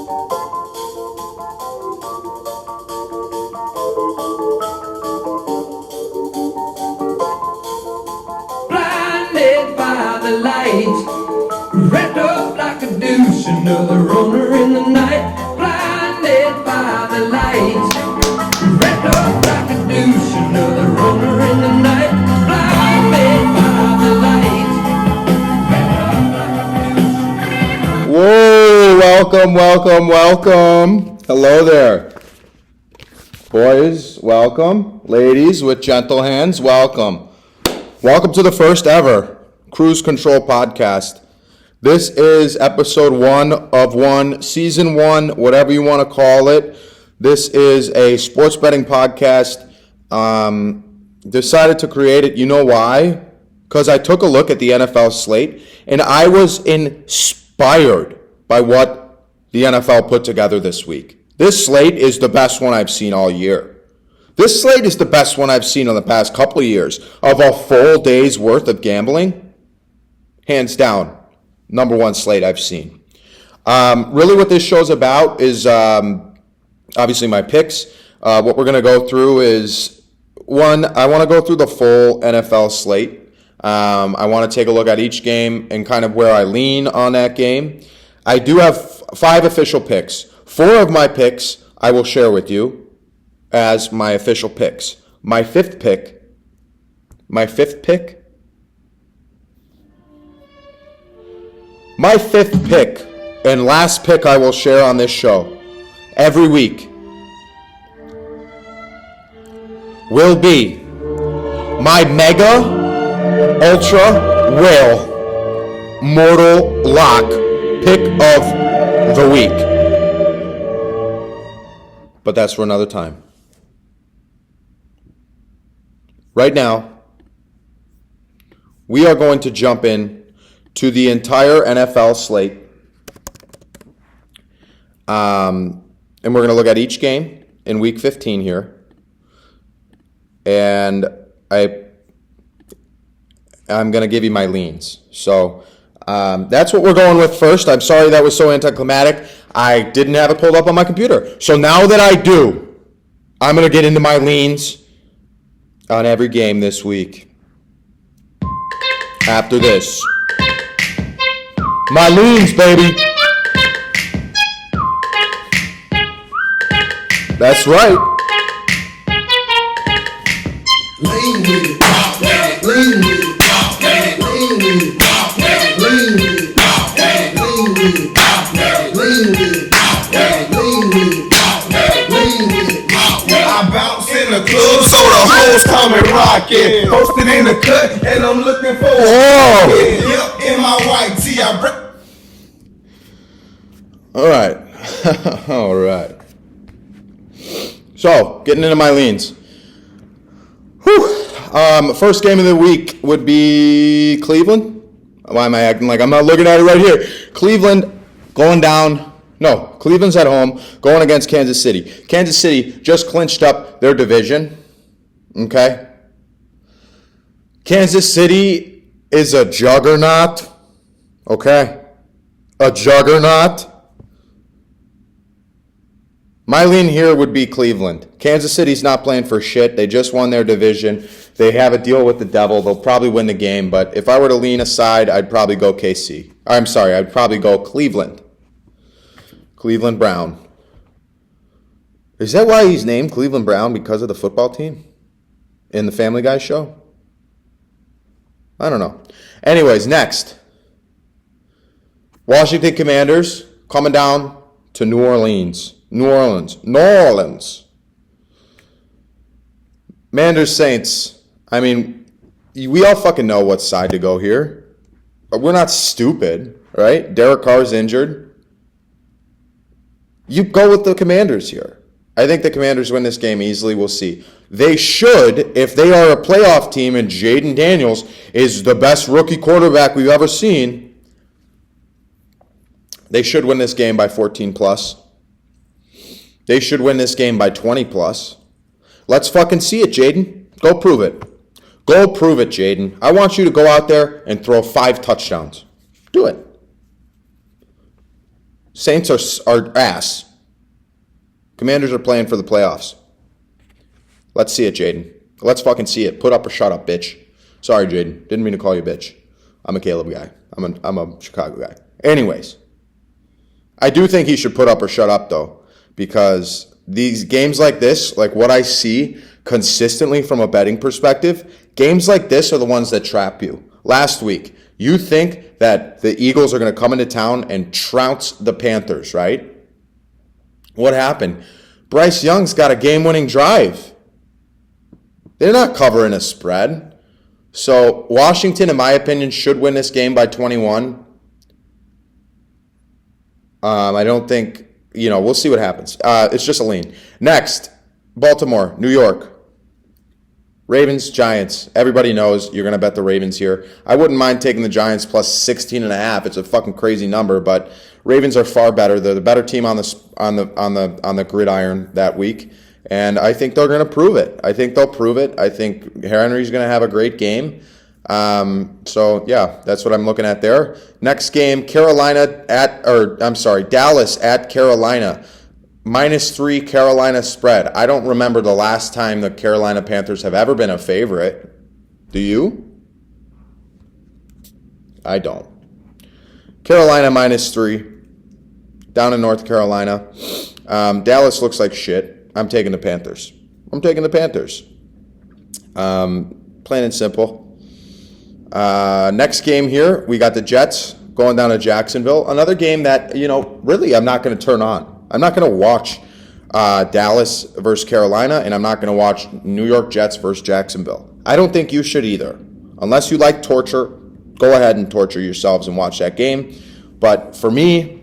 Blinded by the lights, wrapped up like a douche, another runner in the night. Blinded by the lights, wrapped up like a douche, another runner in the night. Blinded by the lights, wrapped up like a douche. Whoa, welcome. Hello there. Boys, welcome. Ladies with gentle hands, welcome. Welcome to the first ever Cruise Control podcast. This is episode 1 of 1, season 1, whatever you want to call it. This is a sports betting podcast. Decided to create it. You know why? Because I took a look at the NFL slate and I was inspired by what the NFL put together this week. This slate is the best one I've seen all year. This slate is the best one I've seen in the past couple of years of a full day's worth of gambling. Hands down, number one slate I've seen. Really what this show's about is obviously my picks. What we're going to go through is, one, I want to go through the full NFL slate. I want to take a look at each game and kind of where I lean on that game. I do have 5 official picks. 4 of my picks I will share with you as my official picks. My fifth pick and last pick I will share on this show every week will be my mega ultra whale mortal lock pick of the week. But that's for another time. Right now, we are going to jump in to the entire NFL slate. And we're going to look at each game in week 15 here. And I'm going to give you my leans. So that's what we're going with first. I'm sorry that was so anticlimactic. I didn't have it pulled up on my computer. So now that I do, I'm going to get into my leans on every game this week. After this. My leans, baby. That's right. Lean with it, lean with it, lean with it, lean with it, lean with it, lean with it, lean with it, lean with it. I bounce in the club, so the hoes come and rockin'. Posted in the cut, and I'm looking for a yep, in my white tee. All right. So, getting into my leans. First game of the week would be Cleveland. Why am I acting like I'm not looking at it right here? Cleveland going down. No, Cleveland's at home going against Kansas City. Kansas City just clinched up their division. Okay? Kansas City is a juggernaut. Okay? A juggernaut. My lean here would be Cleveland. Kansas City's not playing for shit. They just won their division. They have a deal with the devil. They'll probably win the game. But if I were to lean aside, I'd probably go KC. I'd probably go Cleveland. Cleveland Brown. Is that why he's named Cleveland Brown? Because of the football team? In the Family Guy show? I don't know. Anyways, next. Washington Commanders coming down to New Orleans. Commanders Saints. I mean, we all fucking know what side to go here. But we're not stupid, right? Derek Carr's injured. You go with the Commanders here. I think the Commanders win this game easily. We'll see. They should, if they are a playoff team and Jaden Daniels is the best rookie quarterback we've ever seen, they should win this game by 14 plus. They should win this game by 20 plus. Let's fucking see it, Jaden. Go prove it. Go prove it, Jaden. I want you to go out there and throw 5 touchdowns. Do it. Saints are ass. Commanders are playing for the playoffs. Let's see it, Jaden. Let's fucking see it. Put up or shut up, bitch. Sorry, Jaden. Didn't mean to call you bitch. I'm a Caleb guy. I'm a Chicago guy. Anyways, I do think he should put up or shut up, though, because these games like this, like what I see consistently from a betting perspective, games like this are the ones that trap you. Last week, you think that the Eagles are going to come into town and trounce the Panthers, right? What happened? Bryce Young's got a game-winning drive. They're not covering a spread. So Washington, in my opinion, should win this game by 21. I don't think, we'll see what happens. It's just a lean. Next, Baltimore, New York. Ravens, Giants. Everybody knows you're going to bet the Ravens here. I wouldn't mind taking the Giants plus 16.5. It's a fucking crazy number, but Ravens are far better. They're the better team on the gridiron that week, and I think they're going to prove it. I think they'll prove it. I think Henry's going to have a great game. So yeah, that's what I'm looking at there. Next game, Dallas at Carolina. -3 Carolina spread. I don't remember the last time the Carolina Panthers have ever been a favorite. Do you? I don't. Carolina -3. Down in North Carolina. Dallas looks like shit. I'm taking the Panthers. Plain and simple. Next game here, we got the Jets going down to Jacksonville. Another game that, really I'm not going to turn on. I'm not going to watch Dallas versus Carolina, and I'm not going to watch New York Jets versus Jacksonville. I don't think you should either. Unless you like torture, go ahead and torture yourselves and watch that game. But for me,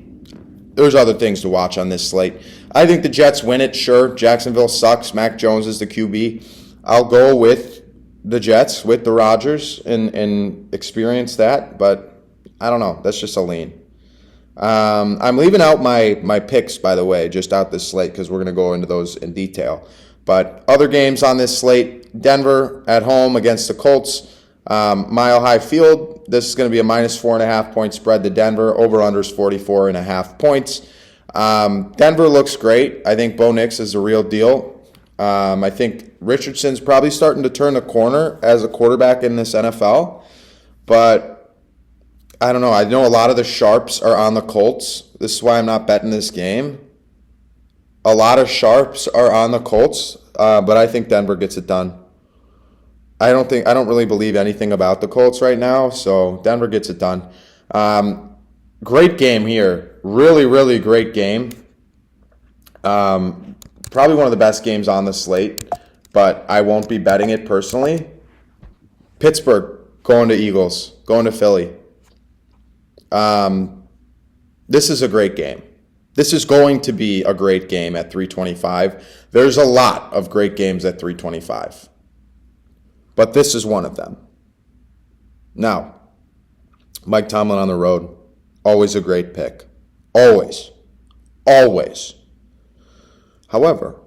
there's other things to watch on this slate. I think the Jets win it, sure. Jacksonville sucks. Mac Jones is the QB. I'll go with the Jets, with the Rodgers, and experience that. But I don't know. That's just a lean. I'm leaving out my picks, by the way, just out this slate because we're going to go into those in detail. But other games on this slate, Denver at home against the Colts, Mile High Field. This is going to be a -4.5 point spread to Denver. Over-under is 44.5 points. Denver looks great. I think Bo Nix is the real deal. I think Richardson's probably starting to turn the corner as a quarterback in this NFL. But I don't know. I know a lot of the sharps are on the Colts. This is why I'm not betting this game. A lot of sharps are on the Colts, but I think Denver gets it done. I don't really believe anything about the Colts right now, so Denver gets it done. Great game here. Really, really great game. Probably one of the best games on the slate, but I won't be betting it personally. Pittsburgh going to Eagles, going to Philly. This is a great game. This is going to be a great game at 325. There's a lot of great games at 325. But this is one of them. Now, Mike Tomlin on the road, always a great pick. Always. Always. However,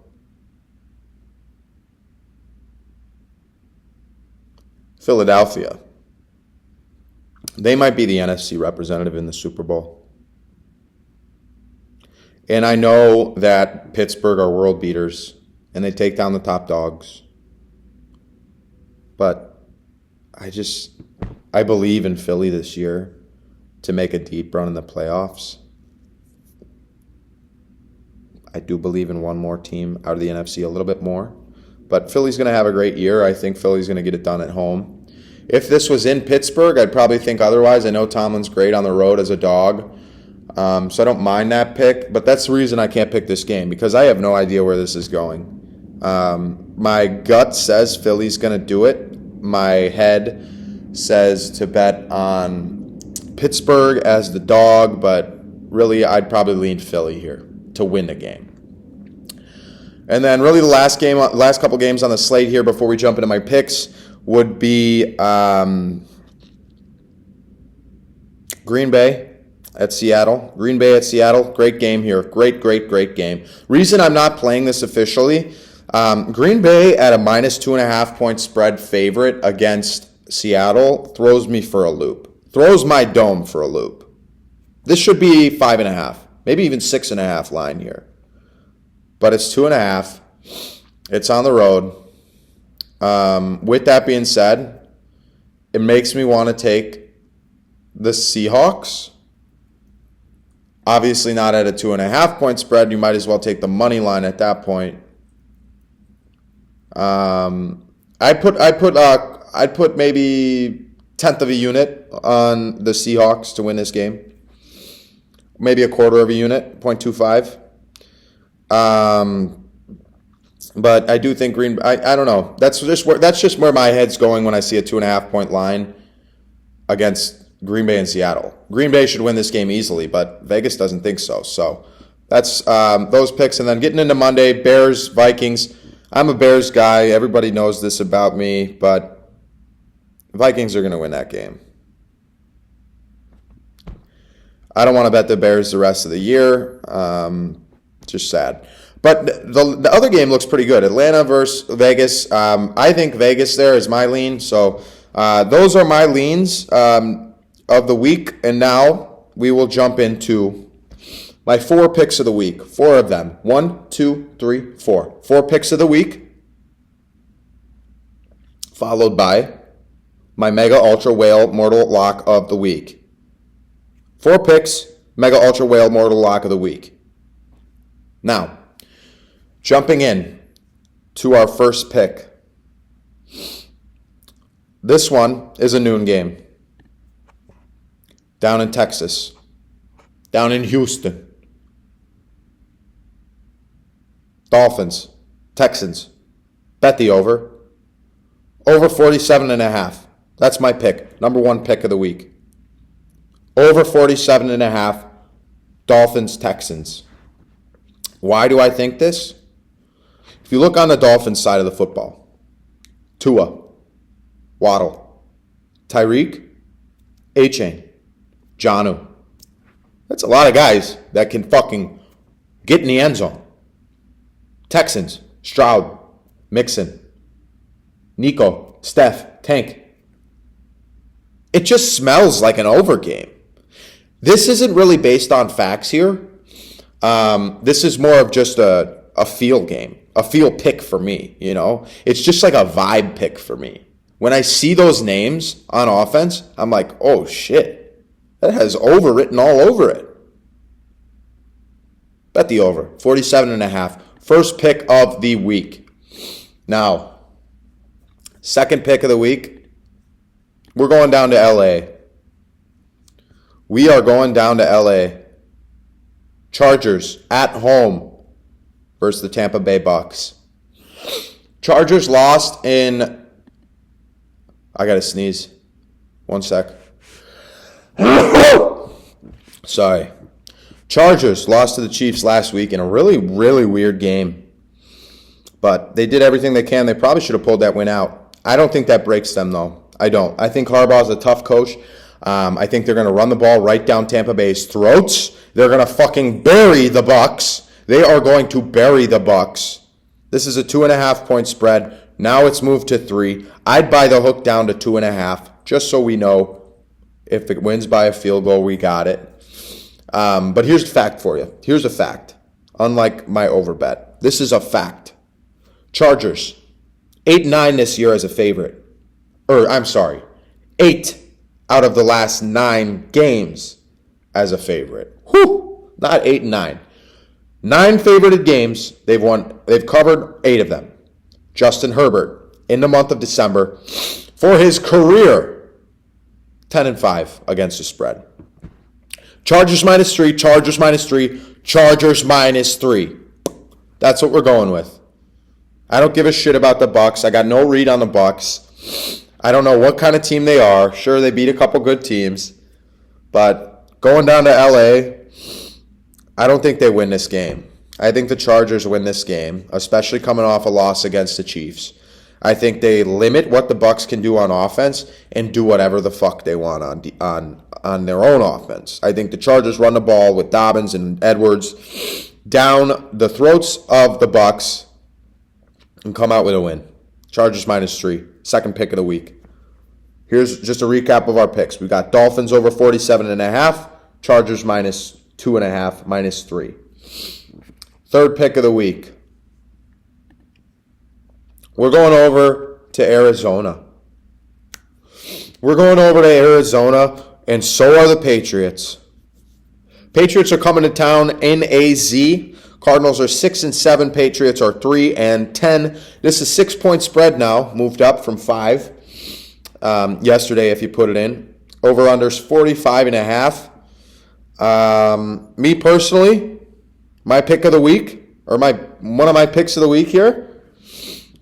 Philadelphia, they might be the NFC representative in the Super Bowl. And I know that Pittsburgh are world beaters, and they take down the top dogs. But I believe in Philly this year to make a deep run in the playoffs. I do believe in one more team out of the NFC a little bit more. But Philly's going to have a great year. I think Philly's going to get it done at home. If this was in Pittsburgh, I'd probably think otherwise. I know Tomlin's great on the road as a dog. So I don't mind that pick. But that's the reason I can't pick this game, because I have no idea where this is going. My gut says Philly's going to do it. My head says to bet on Pittsburgh as the dog, but really I'd probably lean Philly here to win the game. And then really the last couple games on the slate here before we jump into my picks would be Green Bay at Seattle. Green Bay at Seattle, great game here. Great game. Reason I'm not playing this officially, Green Bay at a -2.5 point spread favorite against Seattle throws me for a loop. Throws my dome for a loop. This should be 5.5. maybe even 6.5 line here. But it's 2.5. It's on the road. With that being said, it makes me want to take the Seahawks. Obviously not at a 2.5 point spread. You might as well take the money line at that point. I'd put maybe 1/10 of a unit on the Seahawks to win this game. Maybe a quarter of a unit, 0.25. But I do think I don't know. That's just where my head's going when I see a 2.5 point line against Green Bay and Seattle. Green Bay should win this game easily, but Vegas doesn't think so. So that's those picks. And then getting into Monday, Bears, Vikings. I'm a Bears guy. Everybody knows this about me, but Vikings are going to win that game. I don't want to bet the Bears the rest of the year. Just sad. But the other game looks pretty good. Atlanta versus Vegas. I think Vegas there is my lean. So those are my leans of the week. And now we will jump into my 4 picks of the week. 4 of them. 1, 2, 3, 4. 4 picks of the week. Followed by my Mega Ultra Whale Mortal Lock of the week. 4 picks, Mega Ultra Whale Mortal Lock of the week. Now, jumping in to our first pick. This one is a noon game. Down in Texas. Down in Houston. Dolphins. Texans. Bet the over. Over 47.5. That's my pick. Number 1 pick of the week. Over 47.5. Dolphins, Texans. Why do I think this? If you look on the Dolphins side of the football, Tua, Waddle, Tyreek, A-Chain, Jonnu. That's a lot of guys that can fucking get in the end zone. Texans, Stroud, Mixon, Nico, Steph, Tank. It just smells like an over game. This isn't really based on facts here. This is more of just a feel game, a feel pick for me, you know? It's just like a vibe pick for me. When I see those names on offense, I'm like, oh shit, that has over written all over it. Bet the over, 47.5. First pick of the week. Now, second pick of the week, we're going down to LA. We are going down to LA. Chargers at home versus the Tampa Bay Bucks. Chargers lost in... I gotta sneeze. 1 sec. Sorry. Chargers lost to the Chiefs last week in a really, really weird game. But they did everything they can. They probably should have pulled that win out. I don't think that breaks them, though. I don't. I think Harbaugh's a tough coach. I think they're going to run the ball right down Tampa Bay's throats. They're going to fucking bury the Bucks. They are going to bury the Bucks. This is a 2.5 point spread. Now it's moved to 3. I'd buy the hook down to 2.5, just so we know if it wins by a field goal, we got it. But here's a fact for you. Here's a fact. Unlike my overbet, this is a fact. Chargers, 8-9 this year as a favorite. 8 out of the last 9 games as a favorite. Whew! Not 8-9. 9 favorited games, they've won. They've covered 8 of them. Justin Herbert, in the month of December, for his career, 10-5 against the spread. Chargers -3, Chargers -3, Chargers -3. That's what we're going with. I don't give a shit about the Bucks. I got no read on the Bucks. I don't know what kind of team they are. Sure, they beat a couple good teams. But going down to LA, I don't think they win this game. I think the Chargers win this game, especially coming off a loss against the Chiefs. I think they limit what the Bucks can do on offense and do whatever the fuck they want on their own offense. I think the Chargers run the ball with Dobbins and Edwards down the throats of the Bucks and come out with a win. Chargers -3, second pick of the week. Here's just a recap of our picks. We got Dolphins over 47.5, Chargers 2.5, -3. Third pick of the week. We're going over to Arizona. We're going over to Arizona, and so are the Patriots. Patriots are coming to town in AZ. Cardinals are 6-7. Patriots are 3-10. This is 6-point spread now, moved up from 5 yesterday if you put it in. Over-unders 45.5. Me personally, my pick of the week, or one of my picks of the week here,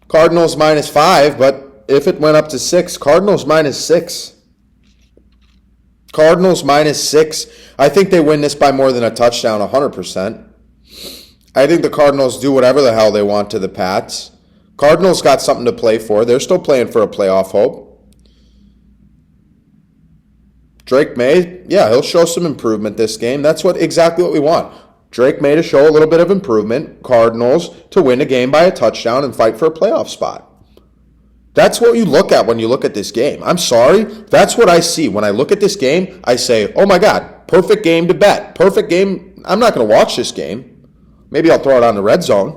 Cardinals -5, but if it went up to 6, Cardinals -6. Cardinals -6. I think they win this by more than a touchdown, 100%. I think the Cardinals do whatever the hell they want to the Pats. Cardinals got something to play for. They're still playing for a playoff hope. Drake May, yeah, he'll show some improvement this game. That's exactly what we want. Drake May to show a little bit of improvement. Cardinals to win a game by a touchdown and fight for a playoff spot. That's what you look at when you look at this game. I'm sorry. That's what I see. When I look at this game, I say, oh my God, perfect game to bet. Perfect game. I'm not going to watch this game. Maybe I'll throw it on the red zone.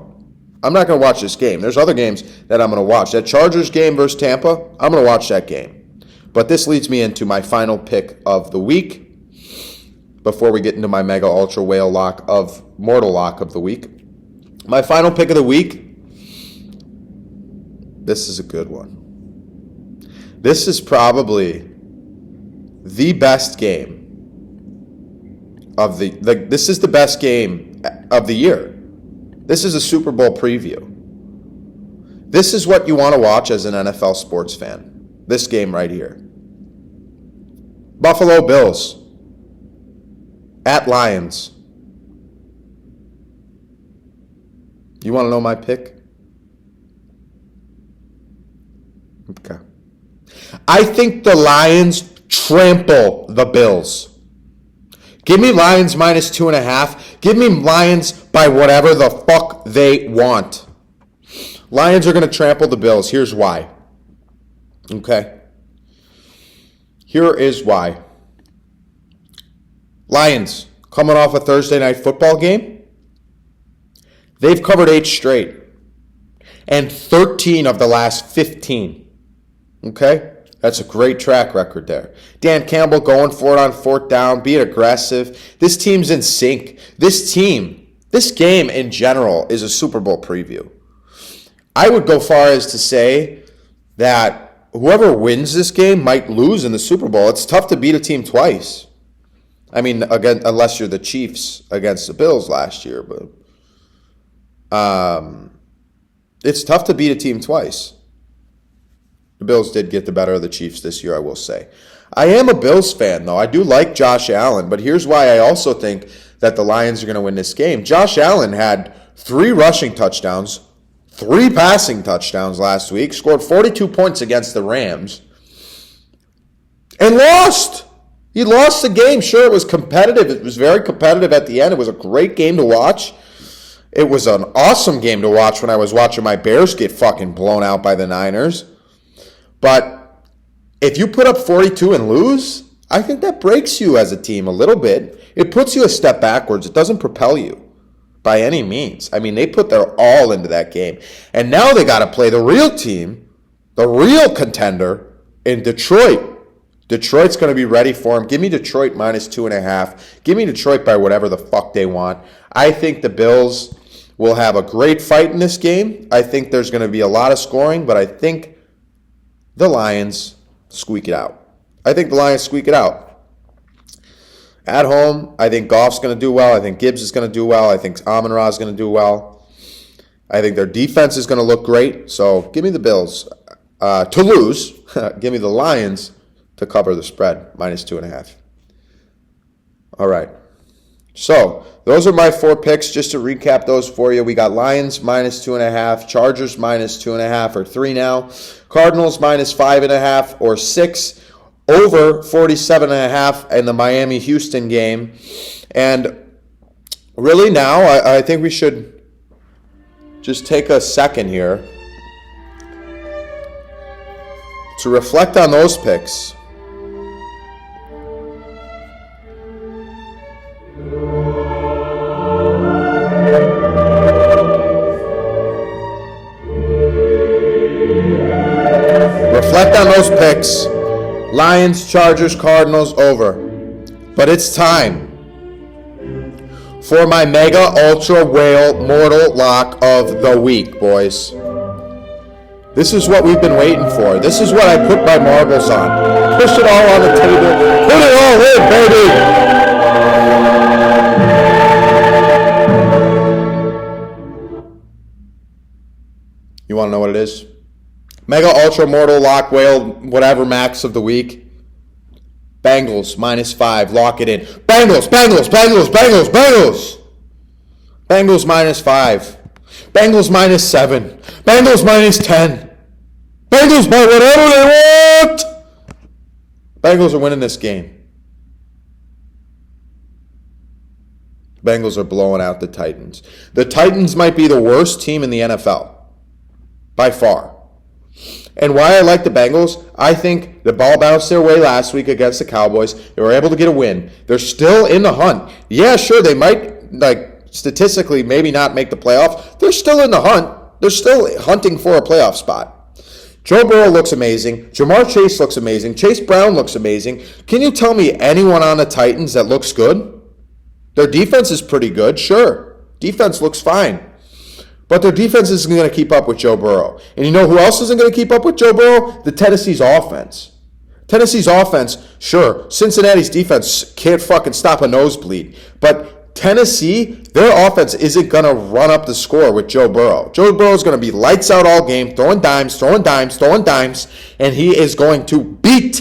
I'm not going to watch this game. There's other games that I'm going to watch. That Chargers game versus Tampa, I'm going to watch that game. But this leads me into my final pick of the week before we get into my mega ultra whale mortal lock of the week. My final pick of the week, this is a good one. This is probably the best game of this is the best game of the year. This is a Super Bowl preview. This is what you want to watch as an NFL sports fan. This game right here. Buffalo Bills at Lions. You want to know my pick? Okay. I think the Lions trample the Bills. Give me Lions -2.5. Give me Lions by whatever the fuck they want. Lions are going to trample the Bills. Here's why. Okay. Here is why. Lions, coming off a Thursday night football game, they've covered 8 straight. And 13 of the last 15. Okay? That's a great track record there. Dan Campbell going for it on 4th down, being aggressive. This team's in sync. This game in general is a Super Bowl preview. I would go far as to say that whoever wins this game might lose in the Super Bowl. It's tough to beat a team twice. I mean, again, unless you're the Chiefs against the Bills last year, but it's tough to beat a team twice. The Bills did get the better of the Chiefs this year, I will say. I am a Bills fan, though. I do like Josh Allen, but here's why I also think that the Lions are going to win this game. Josh Allen had 3 rushing touchdowns, 3 passing touchdowns last week, scored 42 points against the Rams, and lost. He lost the game. Sure, it was competitive. It was very competitive at the end. It was a great game to watch. It was an awesome game to watch when I was watching my Bears get fucking blown out by the Niners. But if you put up 42 and lose, I think that breaks you as a team a little bit. It puts you a step backwards. It doesn't propel you by any means. I mean, they put their all into that game. And now they got to play the real team, the real contender in Detroit. Detroit's going to be ready for them. Give me Detroit -2.5. Give me Detroit by whatever the fuck they want. I think the Bills will have a great fight in this game. I think there's going to be a lot of scoring, but I think the Lions squeak it out. I think the Lions squeak it out. At home, I think Goff's going to do well. I think Gibbs is going to do well. I think Amon-Ra is going to do well. I think their defense is going to look great. So give me the Bills to lose. Give me the Lions to cover the spread, -2.5. All right. So those are my 4 picks. Just to recap those for you, we got Lions -2.5, Chargers -2.5 or 3 now, Cardinals -5.5 or 6, over 47.5 in the Miami-Houston game. And really now, I think we should just take a second here to reflect on those picks. reflect on those picks. Lions, Chargers, Cardinals, over. But it's time for my Mega Ultra Whale Mortal Lock of the Week, boys. This is what we've been waiting for. This is what I put my marbles on. Push it all on the table. Put it all in, baby. You want to know what it is? Mega Ultra Mortal Lock Whale whatever max of the week. Bengals -5. Lock it in. Bengals. Bengals -5. Bengals -7. Bengals -10. Bengals by whatever they want. Bengals are winning this game. Bengals are blowing out the Titans. The Titans might be the worst team in the NFL. By far. And why I like the Bengals, I think the ball bounced their way last week against the Cowboys. They were able to get a win. They're still in the hunt. Yeah, sure, they might, statistically, maybe not make the playoffs. They're still in the hunt. They're still hunting for a playoff spot. Joe Burrow looks amazing. Jamar Chase looks amazing. Chase Brown looks amazing. Can you tell me anyone on the Titans that looks good? Their defense is pretty good, sure. Defense looks fine. But their defense isn't going to keep up with Joe Burrow. And you know who else isn't going to keep up with Joe Burrow? The Tennessee's offense. Tennessee's offense, sure, Cincinnati's defense can't fucking stop a nosebleed. But Tennessee, their offense isn't going to run up the score with Joe Burrow. Joe Burrow's going to be lights out all game, throwing dimes, and he is going to beat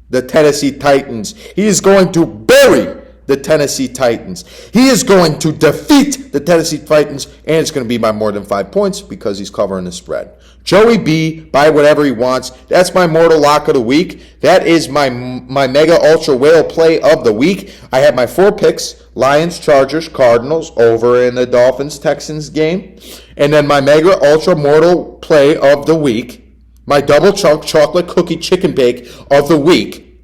the Tennessee Titans. He is going to bury the Tennessee Titans. He is going to defeat the Tennessee Titans, and it's going to be by more than 5 points because he's covering the spread. Joey B, buy whatever he wants. That's my Mortal Lock of the Week. That is my Mega Ultra Whale Play of the Week. I have my 4 picks, Lions, Chargers, Cardinals, over in the Dolphins-Texans game. And then my Mega Ultra Mortal Play of the Week, my Double Chunk Chocolate Cookie Chicken Bake of the Week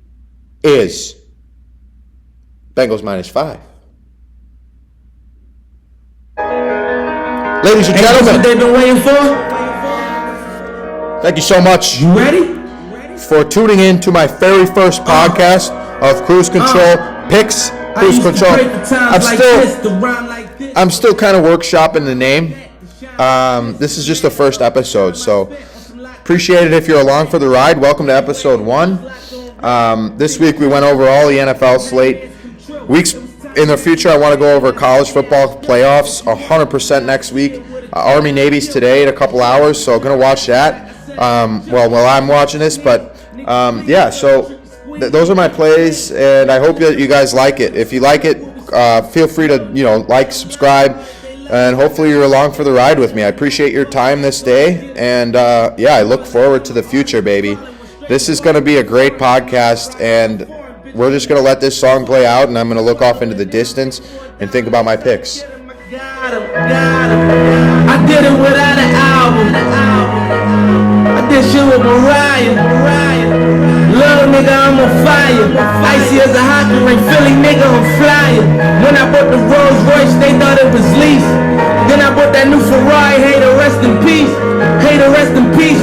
is Bengals -5. Ladies and gentlemen, what they've been waiting for? Thank you so much. You ready? For tuning in to my very first podcast of Cruise Control Picks. Cruise Control. I'm still kind of workshopping the name. This is just the first episode, so appreciate it if you're along for the ride. Welcome to episode 1. This week we went over all the NFL slate. Weeks in the future, I want to go over college football playoffs 100% next week. Army Navy's today in a couple hours, so I'm going to watch that while I'm watching this. But, so those are my plays, and I hope that you guys like it. If you like it, feel free to, like, subscribe, and hopefully you're along for the ride with me. I appreciate your time this day, and, I look forward to the future, baby. This is going to be a great podcast, and we're just going to let this song play out, and I'm going to look off into the distance and think about my picks. I did it without an album. I did shit with Mariah. Little nigga, I'm on fire. Icy as a hockey ring, Philly nigga, I'm flying. When I bought the Rolls Royce, they thought it was lease. Then I bought that new Ferrari, hater, rest in peace. Hater, rest in peace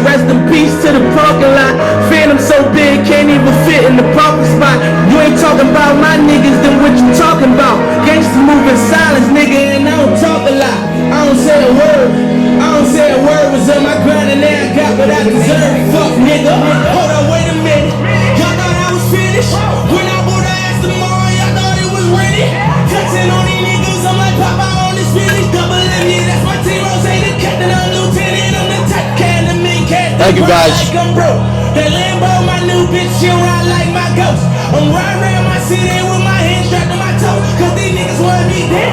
to the parking lot. Phantom so big, can't even fit in the parking spot. You ain't talking about my niggas, then what you talking about? Gangsters moving silence, nigga, and I don't talk a lot. I don't say a word, was on my grind and now I got what I deserve. Fuck nigga, hold on, wait a minute. Y'all thought I was finished? When I bought the ass tomorrow, y'all thought it was ready. Flexing on these niggas, I'm like Papa on this finish. Double M, yeah, that's my team. Rose, the captain, I'm lieutenant. I'm the top cat, the main cat. Thank you, guys. Like I'm broke. That Lambo, my new bitch, she ride like my ghost. I'm riding around my city with my hands strapped to my toes. Cause these niggas wanna be dead.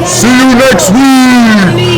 See you next week.